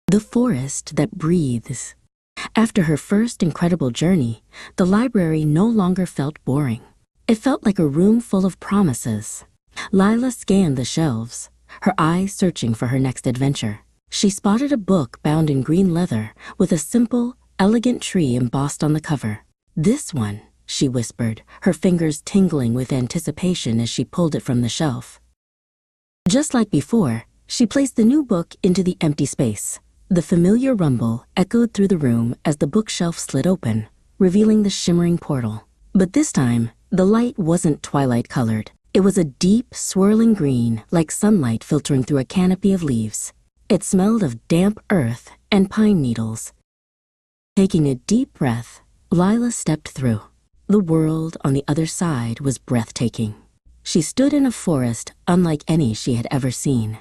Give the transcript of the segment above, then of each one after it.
The forest that breathes. After her first incredible journey, the library no longer felt boring. It felt like a room full of promises. Lila scanned the shelves, her eyes searching for her next adventure. She spotted a book bound in green leather with a simple, elegant tree embossed on the cover. "This one," she whispered, her fingers tingling with anticipation as she pulled it from the shelf. Just like before, she placed the new book into the empty space. The familiar rumble echoed through the room as the bookshelf slid open, revealing the shimmering portal. But this time, the light wasn't twilight-colored. It was a deep, swirling green, like sunlight filtering through a canopy of leaves. It smelled of damp earth and pine needles. Taking a deep breath, Lila stepped through. The world on the other side was breathtaking. She stood in a forest unlike any she had ever seen.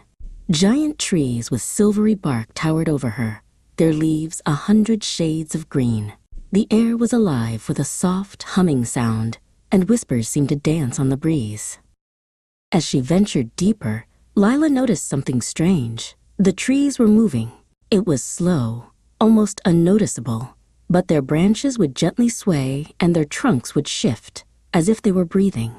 Giant trees with silvery bark towered over her, their leaves 100 shades of green. The air was alive with a soft, humming sound, and whispers seemed to dance on the breeze. As she ventured deeper, Lila noticed something strange. The trees were moving. It was slow, almost unnoticeable, but their branches would gently sway and their trunks would shift, as if they were breathing.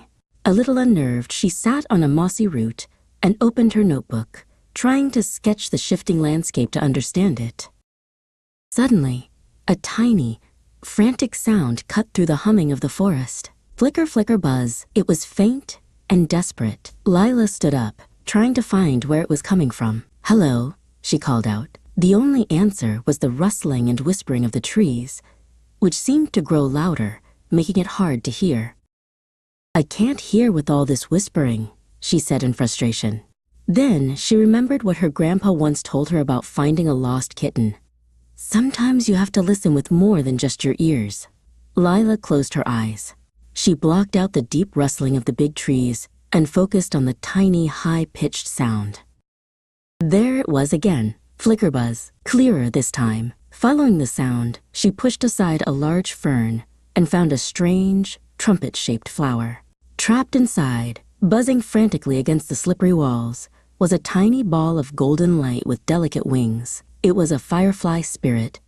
A little unnerved, she sat on a mossy root and opened her notebook, trying to sketch the shifting landscape to understand it. Suddenly, a tiny, frantic sound cut through the humming of the forest. Flicker, flicker, buzz. It was faint and desperate. Lila stood up, trying to find where it was coming from. "Hello," she called out. The only answer was the rustling and whispering of the trees, which seemed to grow louder, making it hard to hear. "I can't hear with all this whispering," she said in frustration. Then she remembered what her grandpa once told her about finding a lost kitten. Sometimes you have to listen with more than just your ears. Lila closed her eyes. She blocked out the deep rustling of the big trees and focused on the tiny, high-pitched sound. There it was again, flicker buzz, clearer this time. Following the sound, she pushed aside a large fern and found a strange, trumpet-shaped flower. Trapped inside, buzzing frantically against the slippery walls, was a tiny ball of golden light with delicate wings. It was a firefly spirit.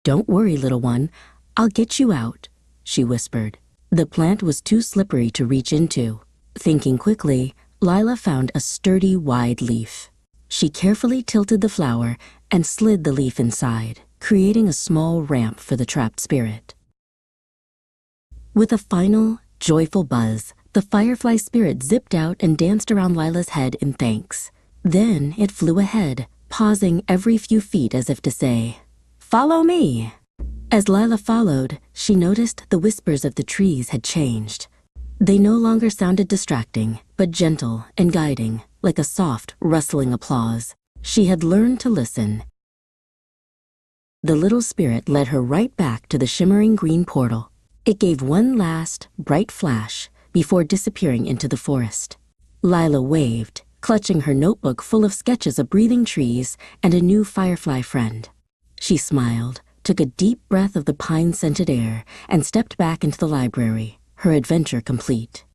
"Don't worry, little one, I'll get you out," she whispered. The plant was too slippery to reach into. Thinking quickly, Lila found a sturdy, wide leaf. She carefully tilted the flower and slid the leaf inside, creating a small ramp for the trapped spirit. With a final, joyful buzz, the firefly spirit zipped out and danced around Lila's head in thanks. Then it flew ahead, pausing every few feet as if to say, "Follow me." As Lila followed, she noticed the whispers of the trees had changed. They no longer sounded distracting, but gentle and guiding, like a soft, rustling applause. She had learned to listen. The little spirit led her right back to the shimmering green portal. It gave one last, bright flash before disappearing into the forest. Lila waved, clutching her notebook full of sketches of breathing trees and a new firefly friend. She smiled, took a deep breath of the pine-scented air, and stepped back into the library, her adventure complete.